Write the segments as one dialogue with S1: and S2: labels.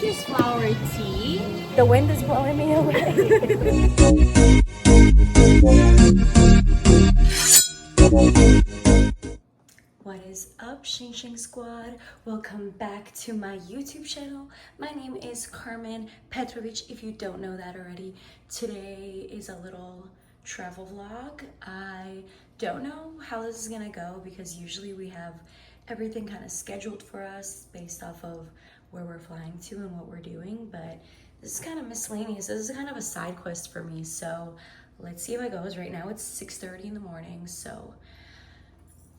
S1: is flower tea.
S2: The wind is blowing me away. What is up, Shing Shing Squad? Welcome back to my YouTube channel. My name is Carmen Petrovic, if you don't know that already. Today is a little travel vlog. I don't know how this is gonna go because usually we have everything kind of scheduled for us based off of where we're flying to and what we're doing, but this is kind of miscellaneous. This is kind of a side quest for me, so let's see how it goes. Right now it's 6:30 in the morning, so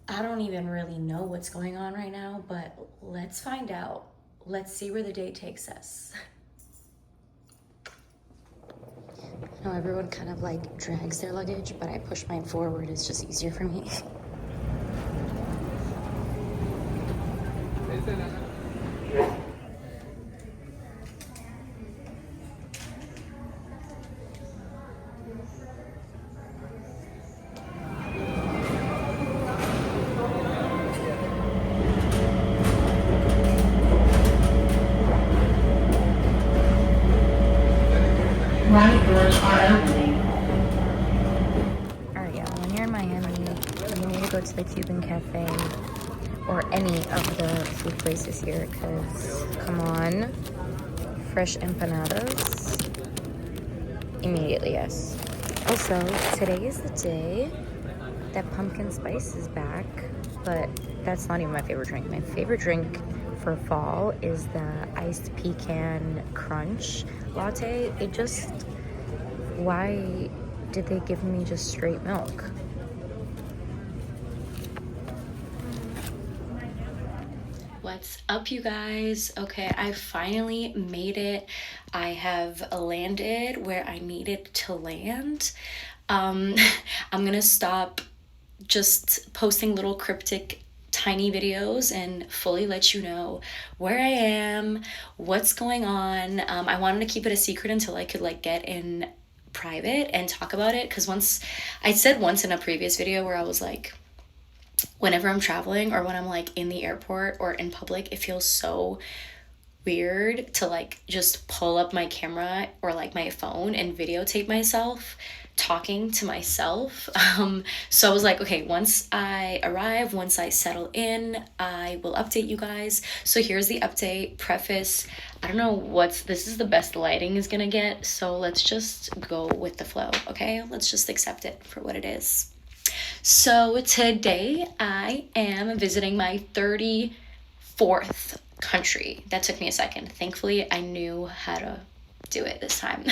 S2: I don't even really know what's going on right now, but let's find out. Let's see where the day takes us. I know everyone kind of like drags their luggage, but I push mine forward. It's just easier for me.
S1: Right doors are opening.
S2: Alright, yeah, when you're in Miami, you need to go to the Cuban Cafe or any of the food places here because, come on, fresh empanadas. Immediately, yes. Also, today is the day that pumpkin spice is back, but that's not even my favorite drink. My favorite drink for fall is the iced pecan crunch latte. It just, why did they give me just straight milk? What's up, you guys? Okay, I finally made it. I have landed where I needed to land. I'm gonna stop just posting little cryptic tiny videos and fully let you know where I am, what's going on. I wanted to keep it a secret until I could like get in private and talk about it, because I said once in a previous video where I was like, whenever I'm traveling or when I'm like in the airport or in public, it feels so weird to like just pull up my camera or like my phone and videotape myself talking to myself. So I was like, okay, once I arrive, once I settle in, I will update you guys. So here's the update. Preface, I don't know this is the best lighting is gonna get, so let's just go with the flow, okay? Let's just accept it for what it is. So today I am visiting my 34th country. That took me a second. Thankfully, I knew how to do it this time.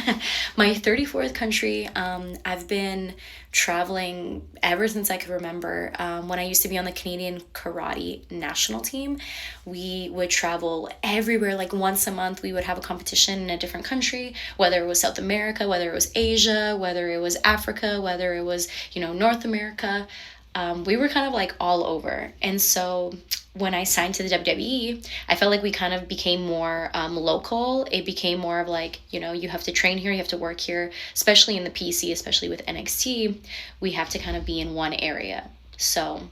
S2: My 34th country. I've been traveling ever since I could remember. When I used to be on the Canadian karate national team, we would travel everywhere. Like once a month, we would have a competition in a different country, whether it was South America, whether it was Asia, whether it was Africa, whether it was, North America. We were kind of like all over. And so when I signed to the WWE, I felt like we kind of became more local. It became more of like, you have to train here, you have to work here, especially in the PC, especially with NXT, we have to kind of be in one area. So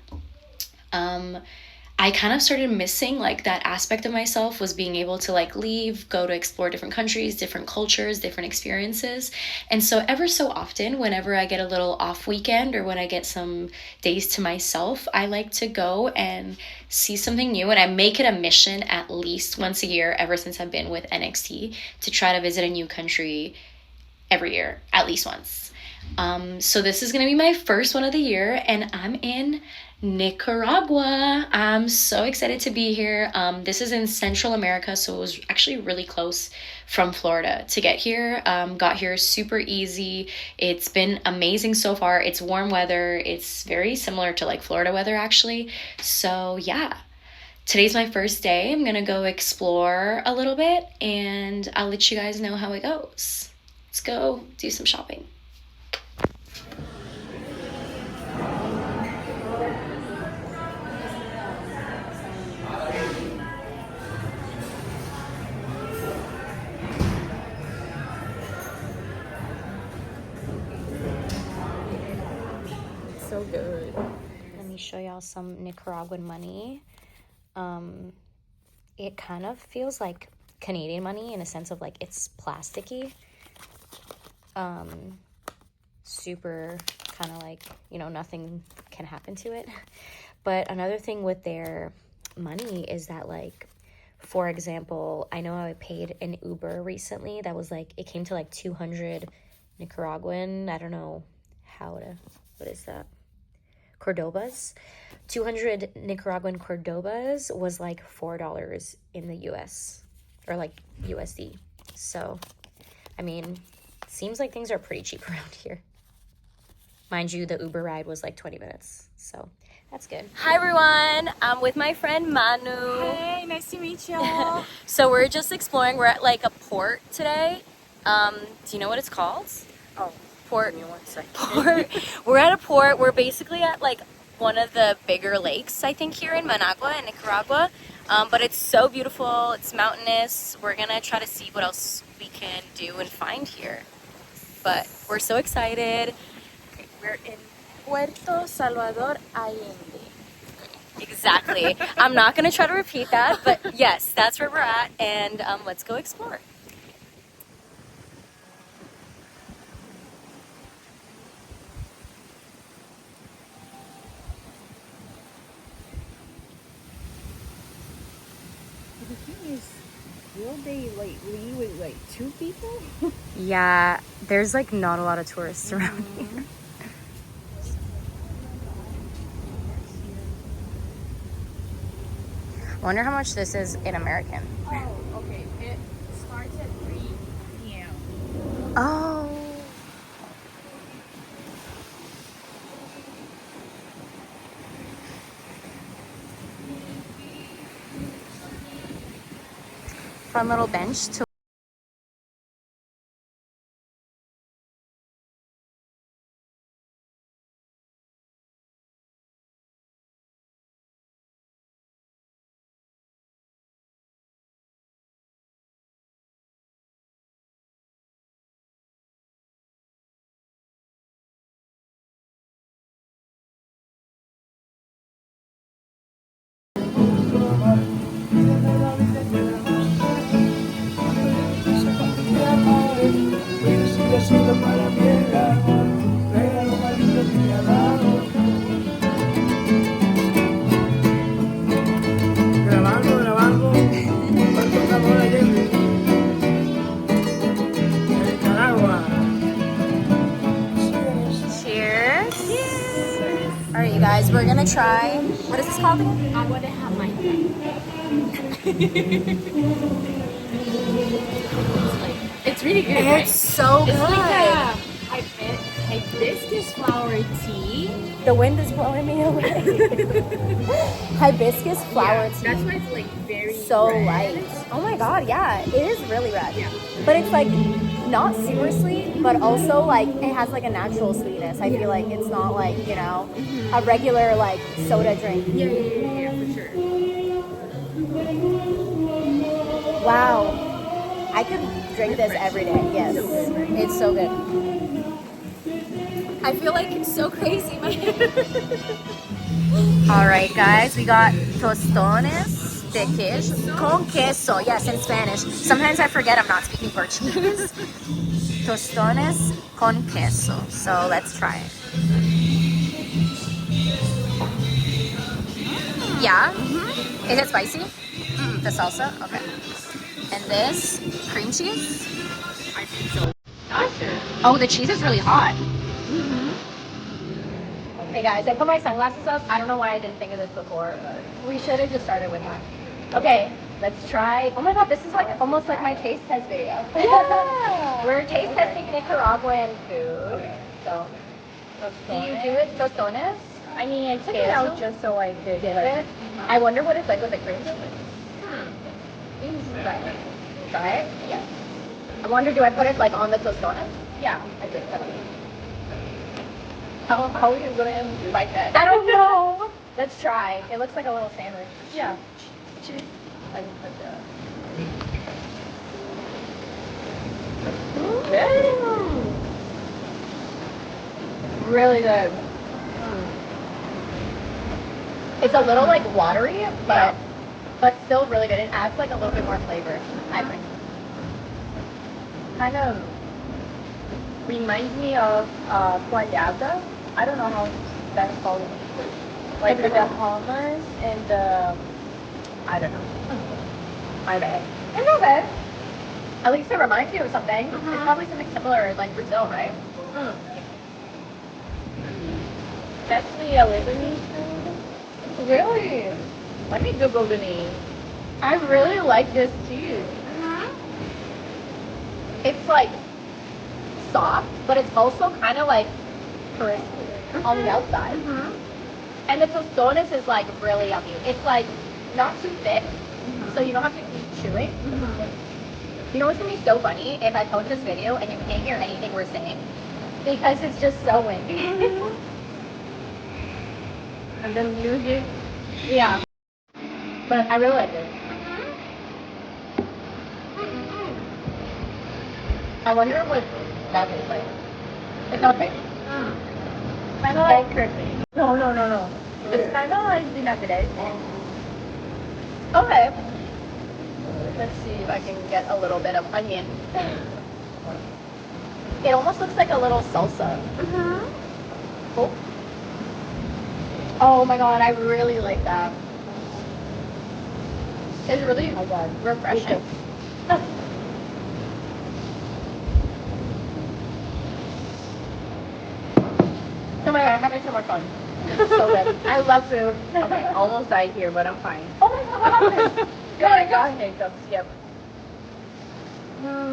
S2: I kind of started missing like that aspect of myself, was being able to like leave, go to explore different countries, different cultures, different experiences. And so ever so often, whenever I get a little off weekend or when I get some days to myself, I like to go and see something new. And I make it a mission at least once a year, ever since I've been with NXT, to try to visit a new country every year, at least once. So this is going to be my first one of the year, and I'm in Nicaragua. I'm so excited to be here. This is in Central America, so it was actually really close from Florida to get here. Got here super easy. It's been amazing so far. It's warm weather. It's very similar to like Florida weather actually. So yeah, today's my first day. I'm gonna go explore a little bit and I'll let you guys know how it goes. Let's go do some shopping. So good. Let me show y'all some Nicaraguan money. It kind of feels like Canadian money in a sense of like it's plasticky. Super kind of like, you know, nothing can happen to it. But another thing with their money is that, like, for example, I know I paid an Uber recently that was like, it came to like 200 Nicaraguan, I don't know how to, what is that? Cordobas. 200 Nicaraguan Cordobas was like $4 in the US, or like USD. So, I mean, seems like things are pretty cheap around here. Mind you, the Uber ride was like 20 minutes, so that's good. Hi everyone, I'm with my friend Manu.
S1: Hey, nice to meet you.
S2: So we're just exploring. We're at like a port today. Do you know what it's called?
S1: Oh,
S2: Port.
S1: give me 1 second.
S2: Port. We're at a port. We're basically at like one of the bigger lakes, I think, here in Managua, in Nicaragua. But it's so beautiful. It's mountainous. We're gonna try to see what else we can do and find here. But we're so excited.
S1: We're in Puerto Salvador Allende.
S2: Exactly. I'm not gonna try to repeat that, but yes, that's where we're at, and let's go explore.
S1: The thing is, will they like leave with like 2 people?
S2: Yeah, there's like not a lot of tourists around here. I wonder how much this is in American.
S1: Oh, okay. It starts at 3 p.m.
S2: Oh. Fun little bench to
S3: Grabando, Puerto Salvador Allende, Nicaragua.
S2: cheers. All right, you guys, we're gonna try. What is this called again?
S1: I want to have my It's really good, right?
S2: It's so good.
S1: It's like a hibiscus flower tea.
S2: The wind is blowing me away. Hibiscus flower tea.
S1: That's why it's like very
S2: So
S1: red.
S2: light. Oh my god, yeah, it is really red.
S1: Yeah.
S2: But it's like not super sweet, but also like it has like a natural sweetness. I feel like it's not like, you know, a regular like soda drink.
S1: Yeah, for sure.
S2: Wow. I could drink this every day. Yes.
S1: So good, right?
S2: It's so good. I feel like it's so crazy. All right, guys, we got tostones de queso con queso. Yes, in Spanish. Sometimes I forget I'm not speaking Portuguese. Tostones con queso. So let's try it. Yeah? Is it spicy? The salsa? Okay. And this, cream cheese?
S1: I think so. Awesome.
S2: Oh, the cheese is really hot. Hey guys, I put my sunglasses up. I don't know why I didn't think of this before, but we should have just started with that. Okay, let's try. Oh my god, this is like almost like my taste test video.
S1: Yeah.
S2: We're taste testing Nicaraguan food. So, do you do it tostones?
S1: I mean, I took it out just so I could
S2: Dip
S1: like,
S2: it? I wonder what it's like with the cream cheese. Try it?
S1: Yeah.
S2: I wonder, do I put it like on the tostones?
S1: Yeah.
S2: I think so.
S1: How are you gonna like that?
S2: I don't know. Let's try. It looks like a little sandwich.
S1: Yeah.
S2: I can put the...
S1: Really good.
S2: It's a little like watery, but
S4: but still really good. It adds like a little bit more flavor, I think.
S1: Kind of reminds me of guayaba. I don't know how that's called in English. Like the Bahamas and the, I don't know. My bad.
S4: It's not bad. At least it reminds you of something. It's probably something similar like Brazil, right?
S1: Actually, a Lebanese food.
S4: Really?
S1: Let me Google the name.
S4: I really like this cheese. It's like soft, but it's also kind of like crispy on the outside. And the tostones is like really yummy. It's like not too thick, so you don't have to keep chewing. You know what's gonna be so funny if I post this video and you can't hear anything we're saying because it's just so windy.
S1: And then music.
S4: Yeah, but I really like it. I wonder what that tastes like. It's okay. Kind of like crispy.
S1: No. It's kind of like dinagret.
S4: Okay. Let's see if I can get a little bit of onion. It almost looks like a little salsa. Oh. Oh my god, I really like that. It's really refreshing. Oh my god, I'm having so much fun. It's so good.
S1: I love food. Okay, almost died here, but I'm fine.
S4: Oh my god, what happened?
S1: I got hiccups, yep.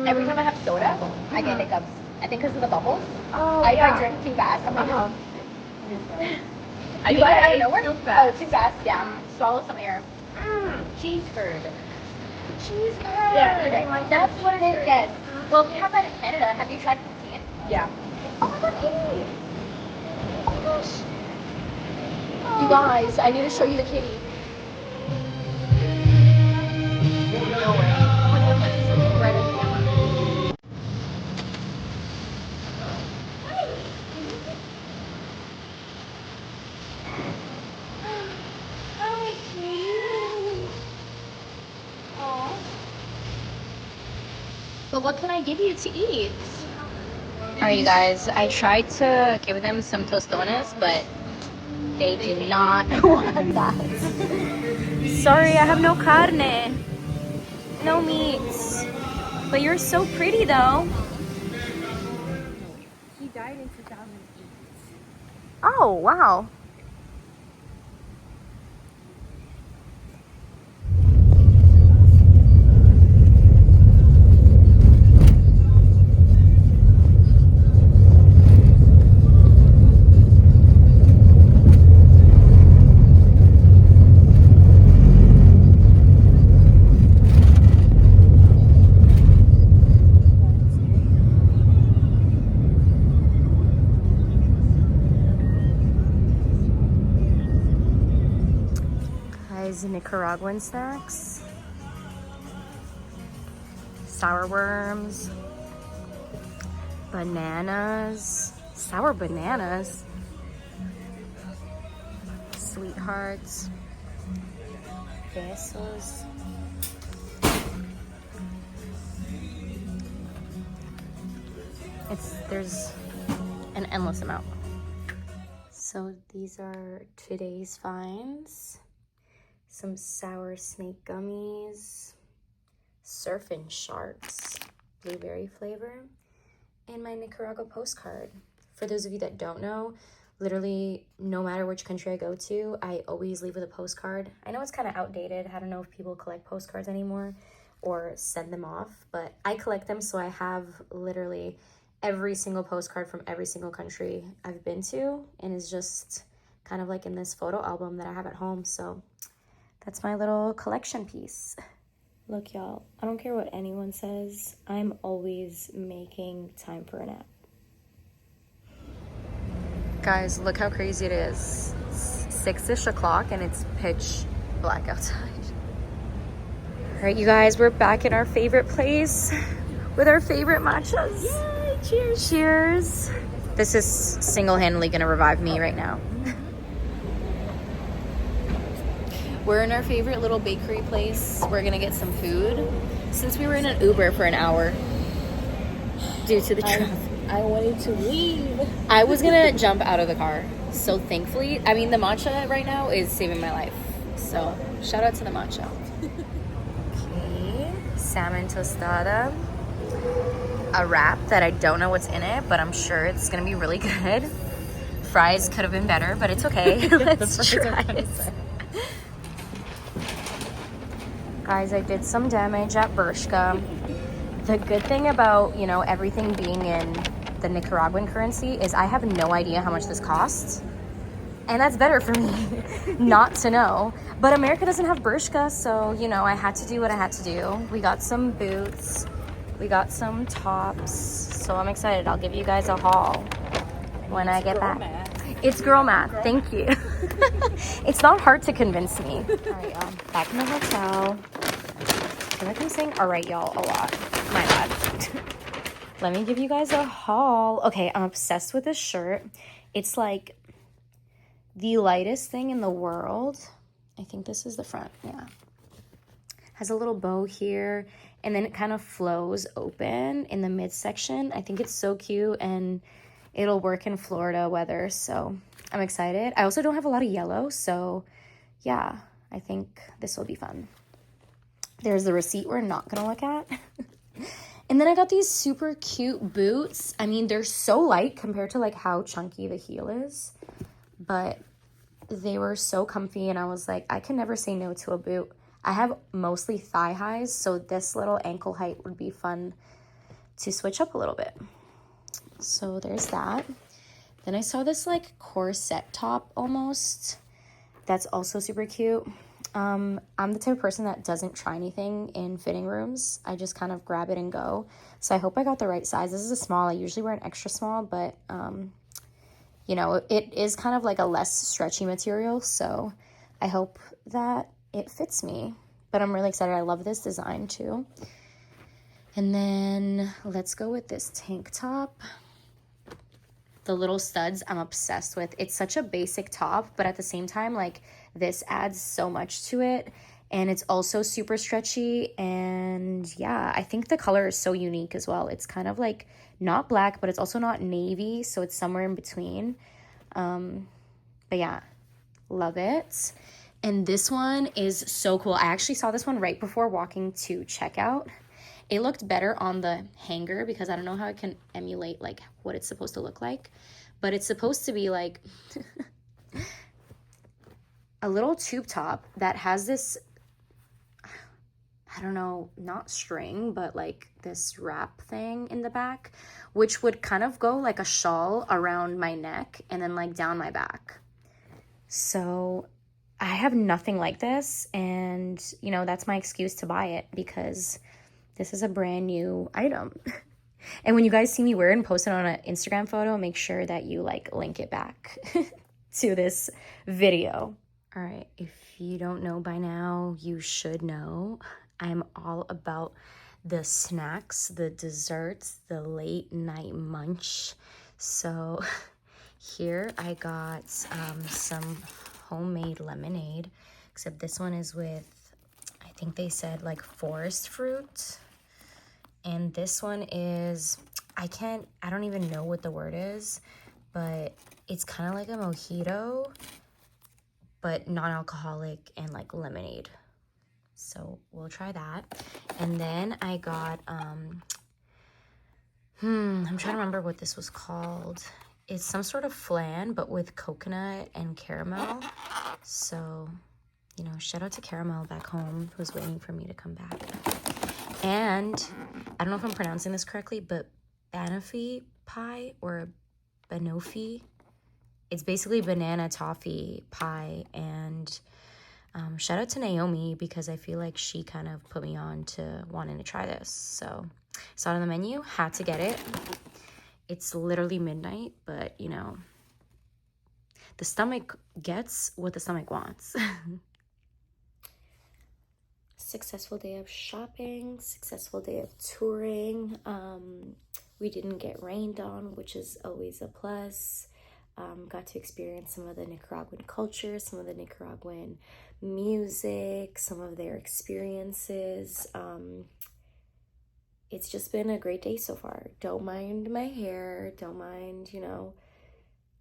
S4: Every time I have soda, I get hiccups. I think because of the bubbles.
S1: Oh,
S4: I
S1: yeah.
S4: drink too fast. I'm like,
S1: I
S4: you
S1: think
S4: got it
S1: I
S4: out of
S1: ate
S4: nowhere?
S1: too fast.
S4: Oh, too fast. Yeah. Swallow some air.
S1: Cheese curd.
S4: Cheese curd.
S1: Yeah,
S4: That's what it is. Yes. Well, we have that in Canada. Have you tried cuisine?
S1: Yeah.
S4: Oh my god, kitty. Oh my gosh. You guys, I need to show you the kitty. Right in the camera. But what can I give you to eat? Alright, you guys, I tried to give them some tostones, but they did not want that.
S2: Sorry, I have no carne. No meats. But you're so pretty though.
S1: He died in 2008.
S2: Oh, wow. Guys, Nicaraguan snacks. Sour worms. Bananas. Sour bananas. Sweethearts. Besos. There's an endless amount. So these are today's finds. Some sour snake gummies, surfing sharks, blueberry flavor, and my Nicaragua postcard. For those of you that don't know, literally no matter which country I go to, I always leave with a postcard. I know it's kind of outdated. I don't know if people collect postcards anymore or send them off, but I collect them, so I have literally every single postcard from every single country I've been to, and it's just kind of like in this photo album that I have at home. So that's my little collection piece. Look, y'all, I don't care what anyone says. I'm always making time for a nap. Guys, look how crazy it is. It's 6-ish o'clock and it's pitch black outside. All right, you guys, we're back in our favorite place with our favorite matchas. Yay, cheers. Cheers. This is single-handedly gonna revive me right now. We're in our favorite little bakery place. We're gonna get some food since we were in an Uber for an hour due to the traffic.
S1: I wanted to leave.
S2: I was gonna jump out of the car. So thankfully, I mean, the matcha right now is saving my life. So shout out to the matcha. Okay, salmon tostada. A wrap that I don't know what's in it, but I'm sure it's gonna be really good. Fries could have been better, but it's okay. Let's try it. Guys, I did some damage at Bershka. The good thing about, you know, everything being in the Nicaraguan currency is I have no idea how much this costs. And that's better for me not to know. But America doesn't have Bershka, so, you know, I had to do what I had to do. We got some boots. We got some tops. So I'm excited. I'll give you guys a haul when I get back. It's girl math. Thank you. It's not hard to convince me. All right, y'all. Back in the hotel. I feel like I'm saying all right, y'all, a lot. My bad. Let me give you guys a haul. Okay, I'm obsessed with this shirt. It's like the lightest thing in the world. I think this is the front. Yeah. Has a little bow here, and then it kind of flows open in the midsection. I think it's so cute, and it'll work in Florida weather, so I'm excited. I also don't have a lot of yellow, so yeah, I think this will be fun. There's the receipt we're not gonna look at. And then I got these super cute boots. I mean, they're so light compared to like how chunky the heel is, but they were so comfy, and I was like, I can never say no to a boot. I have mostly thigh highs, so this little ankle height would be fun to switch up a little bit. So there's that. Then I saw this like corset top almost. That's also super cute. I'm the type of person that doesn't try anything in fitting rooms. I just kind of grab it and go. So I hope I got the right size. This is a small. I usually wear an extra small, but you know, it is kind of like a less stretchy material. So I hope that it fits me. But I'm really excited. I love this design too. And then let's go with this tank top. The little studs I'm obsessed with. It's such a basic top, but at the same time, like, this adds so much to it, and it's also super stretchy. And yeah, I think the color is so unique as well. It's kind of like not black, but it's also not navy, so it's somewhere in between. But yeah, love it. And this one is so cool. I actually saw this one right before walking to checkout. It looked better on the hanger because I don't know how I can emulate like what it's supposed to look like. But it's supposed to be like a little tube top that has this, I don't know, not string, but like this wrap thing in the back, which would kind of go like a shawl around my neck and then like down my back. So I have nothing like this, and you know, that's my excuse to buy it because this is a brand new item. And when you guys see me wear it and post it on an Instagram photo, make sure that you like link it back to this video. All right, if you don't know by now, you should know. I'm all about the snacks, the desserts, the late night munch. So here I got some homemade lemonade, except this one is with, I think they said like forest fruit. And this one is, I don't even know what the word is, but it's kind of like a mojito, but non-alcoholic and like lemonade. So we'll try that. And then I got, I'm trying to remember what this was called. It's some sort of flan, but with coconut and caramel. So, you know, shout out to Caramel back home, who's waiting for me to come back. And I don't know if I'm pronouncing this correctly, but banoffee pie or banoffee. It's basically banana toffee pie. And shout out to Naomi because I feel like she kind of put me on to wanting to try this. So saw it on the menu, had to get it. It's literally midnight, but you know, the stomach gets what the stomach wants. Successful day of shopping, successful day of touring. We didn't get rained on, which is always a plus. Got to experience some of the Nicaraguan culture, some of the Nicaraguan music, some of their experiences. It's just been a great day so far. Don't mind my hair, don't mind,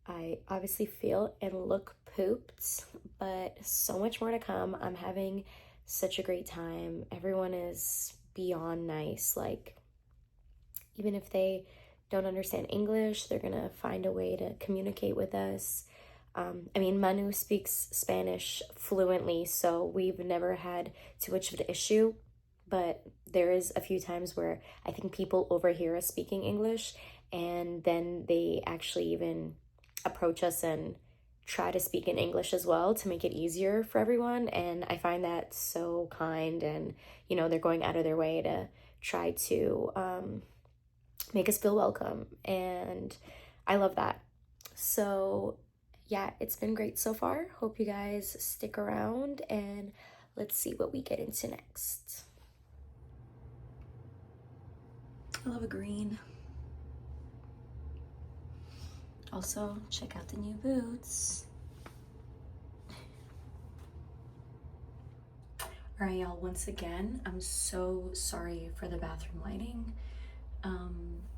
S2: I obviously feel and look pooped, but so much more to come. I'm having such a great time. Everyone is beyond nice. Like, even if they don't understand English, they're gonna find a way to communicate with us. Manu speaks Spanish fluently, so we've never had too much of an issue. But there is a few times where I think people overhear us speaking English, and then they actually even approach us and try to speak in English as well to make it easier for everyone. And I find that so kind, and they're going out of their way to try to make us feel welcome, and I love that. So yeah, it's been great so far. Hope you guys stick around, and let's see what we get into next. I love a green. Also, check out the new boots. All right, y'all, once again, I'm so sorry for the bathroom lighting.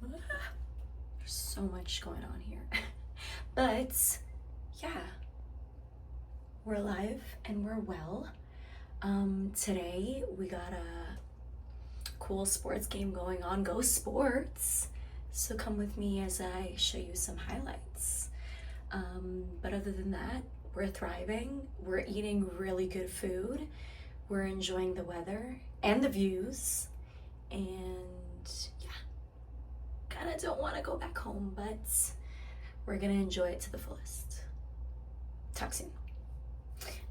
S2: There's so much going on here. But yeah, we're alive and we're well. Today we got a cool sports game going on. Go sports! So come with me as I show you some highlights. But other than that, we're thriving. We're eating really good food. We're enjoying the weather and the views. And yeah, kind of don't want to go back home, but we're gonna enjoy it to the fullest. Talk soon.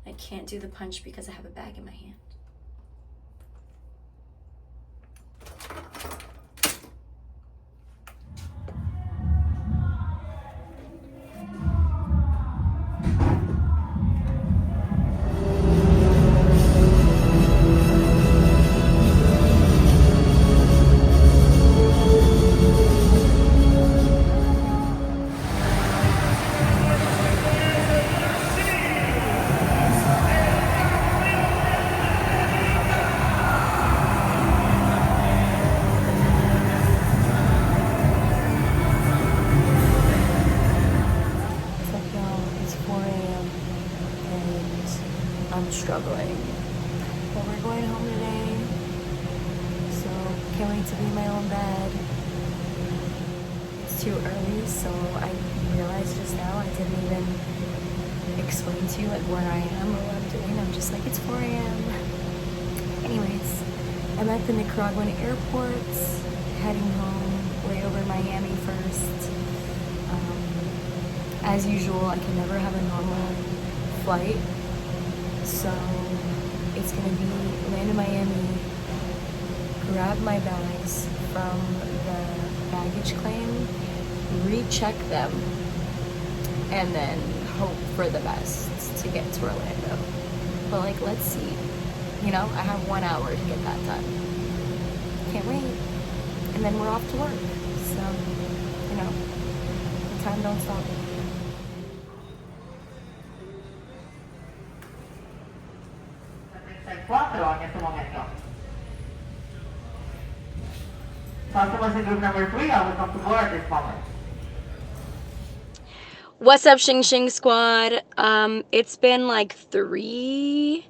S2: I can't do the punch because I have a bag in my hand. Struggling, but we're going home today, so can't wait to be in my own bed. It's too early, so I realized just now I didn't even explain to you like where I am or what I'm doing. I'm just like, it's 4 a.m. Anyways, I'm at the Nicaraguan airport, heading home, layover Miami first. As usual, I can never have a normal flight. So it's gonna be land in Miami, grab my bags from the baggage claim, recheck them, and then hope for the best to get to Orlando. But let's see. I have 1 hour to get that done. Can't wait. And then we're off to work. So, the time don't stop.
S5: Customers in group number 3 are welcome to board at this moment.
S2: What's up, Xing Xing Squad? It's been 3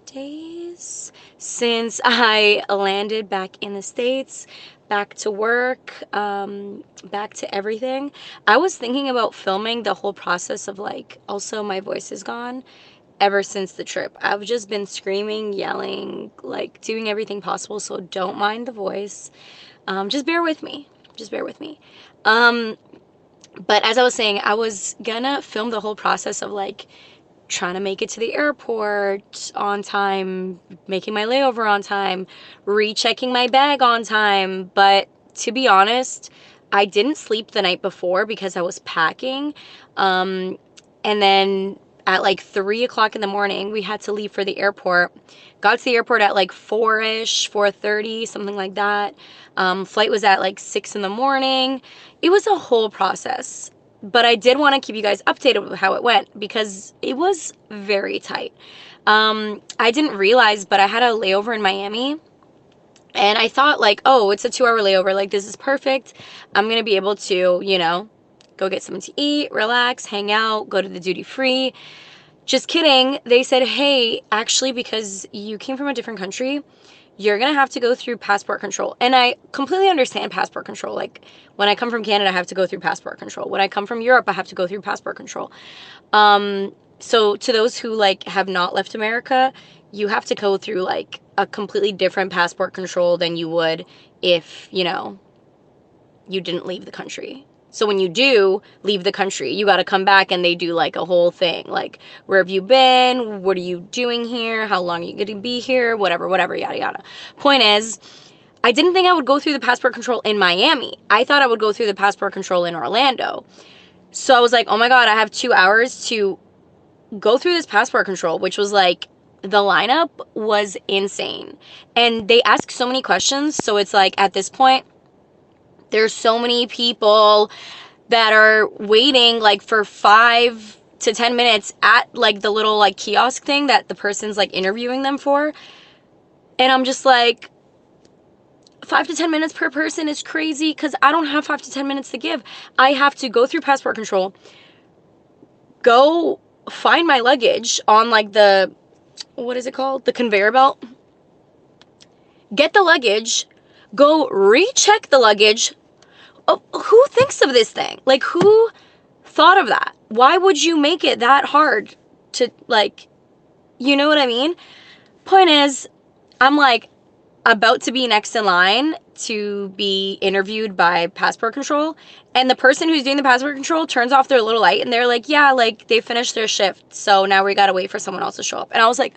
S2: days since I landed back in the States, back to work, back to everything. I was thinking about filming the whole process of also my voice is gone ever since the trip. I've just been screaming, yelling, doing everything possible, so don't mind the voice. Just bear with me. But as I was saying, I was gonna film the whole process of trying to make it to the airport on time, making my layover on time, rechecking my bag on time. But to be honest, I didn't sleep the night before because I was packing. And then at 3 o'clock in the morning, we had to leave for the airport. Got to the airport at 4-ish, 4:30, something like that. Flight was at 6 in the morning. It was a whole process. But I did want to keep you guys updated with how it went because it was very tight. I didn't realize, but I had a layover in Miami. And I thought, like, oh, it's a 2-hour layover. Like, this is perfect. I'm going to be able to, you know, go get something to eat, relax, hang out, go to the duty free. Just kidding. They said, hey, actually, because you came from a different country, you're going to have to go through passport control. And I completely understand passport control. Like, when I come from Canada, I have to go through passport control. When I come from Europe, I have to go through passport control. So to those who, like, have not left America, you have to go through, like, a completely different passport control than you would if, you know, you didn't leave the country. So when you do leave the country, you got to come back and they do like a whole thing. Like, where have you been? What are you doing here? How long are you going to be here? Whatever, yada, yada. Point is, I didn't think I would go through the passport control in Miami. I thought I would go through the passport control in Orlando. So I was like, oh my God, I have 2 hours to go through this passport control, which was like, the lineup was insane. And they ask so many questions. So it's like, at this point, there's so many people that are waiting like for 5 to 10 minutes at like the little like kiosk thing that the person's like interviewing them for. And I'm just like, 5 to 10 minutes per person is crazy because I don't have 5 to 10 minutes to give. I have to go through passport control, go find my luggage on like the, what is it called? The conveyor belt. Get the luggage, go recheck the luggage. Oh, who thinks of this thing? Like, who thought of that? Why would you make it that hard to, like, you know what I mean? Point is, I'm like about to be next in line to be interviewed by passport control, and the person who's doing the passport control turns off their little light and they're like, yeah, like, they finished their shift, so now we gotta wait for someone else to show up. And I was like,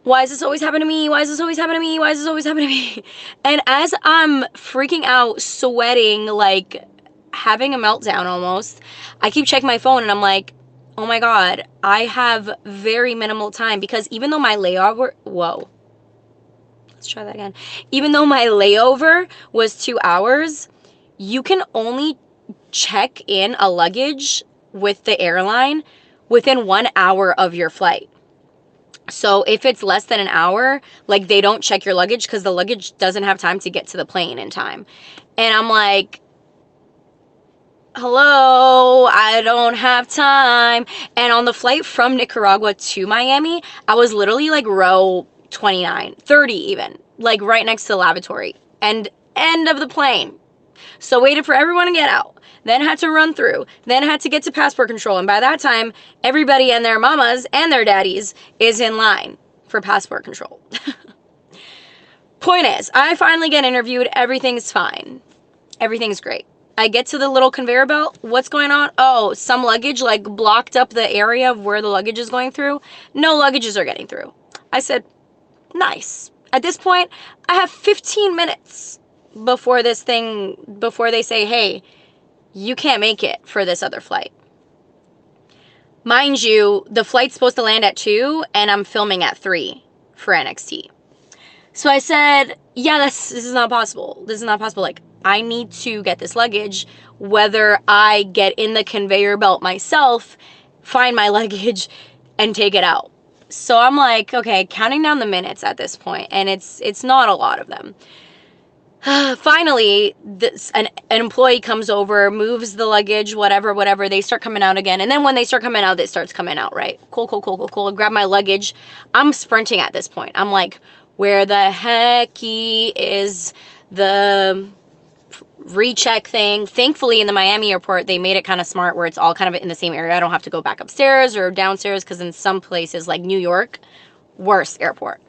S2: why does this always happen to me? Why does this always happen to me? Why does this always happen to me? And as I'm freaking out, sweating, like having a meltdown almost, I keep checking my phone and I'm like, oh my God, I have very minimal time because even though my layover, let's try that again. Even though my layover was 2 hours, you can only check in a luggage with the airline within 1 hour of your flight. So if it's less than an hour, like, they don't check your luggage because the luggage doesn't have time to get to the plane in time. And I'm like, hello, I don't have time. And on the flight from Nicaragua to Miami, I was literally like row 29, 30 even, like right next to the lavatory and end of the plane. So waited for everyone to get out, then had to run through, then had to get to passport control. And by that time, everybody and their mamas and their daddies is in line for passport control. Point is, I finally get interviewed. Everything's fine. Everything's great. I get to the little conveyor belt. What's going on? Oh, some luggage like blocked up the area of where the luggage is going through. No luggages are getting through. I said, nice. At this point, I have 15 minutes before they say, hey, you can't make it for this other flight. Mind you, the flight's supposed to land at 2 and I'm filming at 3 for NXT. So I said, yeah, this is not possible. This is not possible. Like, I need to get this luggage, whether I get in the conveyor belt myself, find my luggage, and take it out. So I'm like, okay, counting down the minutes at this point, and it's not a lot of them. Finally, an employee comes over, moves the luggage, whatever. They start coming out again. And then when they start coming out, it starts coming out, right? Cool. Grab my luggage. I'm sprinting at this point. I'm like, where the hecky is the recheck thing? Thankfully, in the Miami airport, they made it kind of smart where it's all kind of in the same area. I don't have to go back upstairs or downstairs because in some places like New York, worst airport.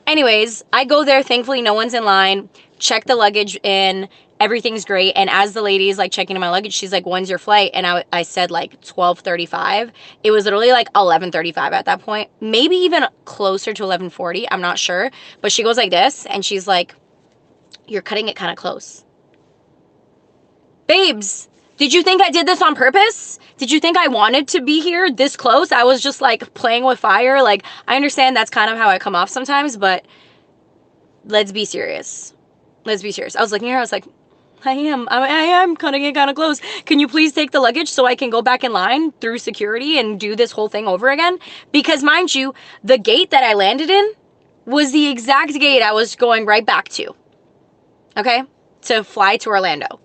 S2: Anyways, I go there. Thankfully, no one's in line. Check the luggage in. Everything's great. And as the lady is like checking in my luggage, she's like, when's your flight? And I said like 12:35. It was literally like 11:35 at that point. Maybe even closer to 11:40. I'm not sure. But she goes like this and she's like, you're cutting it kind of close. Babes, did you think I did this on purpose? Did you think I wanted to be here this close? I was just like playing with fire. Like, I understand that's kind of how I come off sometimes, but let's be serious. I was looking at her, I was like, I am cutting it kind of close. Can you please take the luggage so I can go back in line through security and do this whole thing over again? Because mind you, the gate that I landed in was the exact gate I was going right back to. Okay? To fly to Orlando.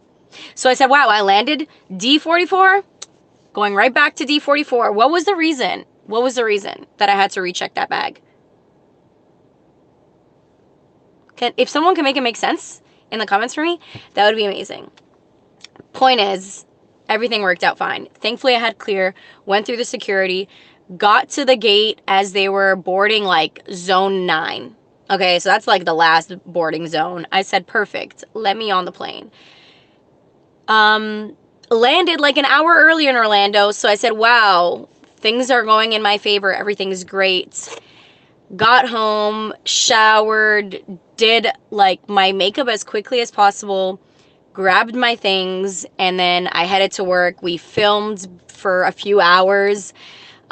S2: So I said, wow, I landed D44, going right back to D44. What was the reason? What was the reason that I had to recheck that bag? If someone can make it make sense in the comments for me, that would be amazing. Point is, everything worked out fine. Thankfully, I had clear, went through the security, got to the gate as they were boarding like zone 9. Okay, so that's like the last boarding zone. I said, perfect, let me on the plane. Landed like an hour earlier in Orlando, so I said, wow, things are going in my favor, everything's great. Got home, showered, did like my makeup as quickly as possible, grabbed my things, and then I headed to work. We filmed for a few hours,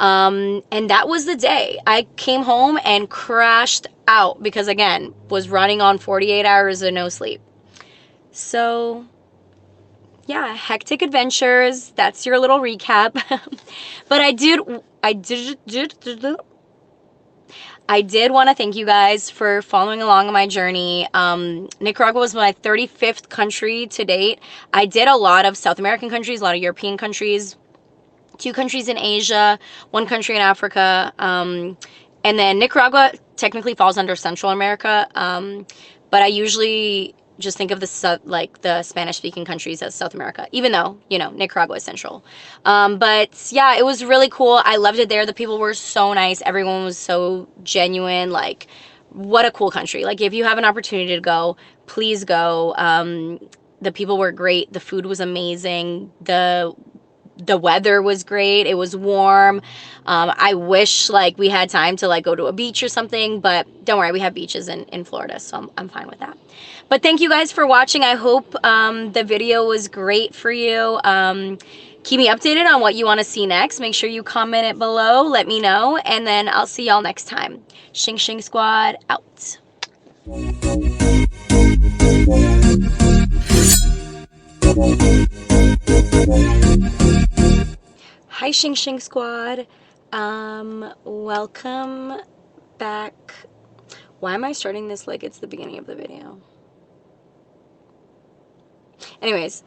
S2: and that was the day. I came home and crashed out because, again, was running on 48 hours of no sleep. So, yeah, hectic adventures. That's your little recap. But I did want to thank you guys for following along on my journey. Nicaragua was my 35th country to date. I did a lot of South American countries, a lot of European countries, 2 countries in Asia, 1 country in Africa, and then Nicaragua technically falls under Central America, but I usually just think of the Spanish-speaking countries as South America, even though, you know, Nicaragua is Central. But yeah, it was really cool. I loved it there. The people were so nice. Everyone was so genuine. Like, what a cool country. Like, if you have an opportunity to go, please go. The people were great. The food was amazing. The weather was great. It was warm. I wish like we had time to like go to a beach or something, but don't worry, we have beaches in Florida, so I'm fine with that. But thank you guys for watching. I hope the video was great for you. Keep me updated on what you want to see next. Make sure you comment it below. Let me know, and then I'll see y'all next time. Shing Shing Squad out. Hi, Shing Shing Squad. Welcome back. Why am I starting this like it's the beginning of the video? Anyways,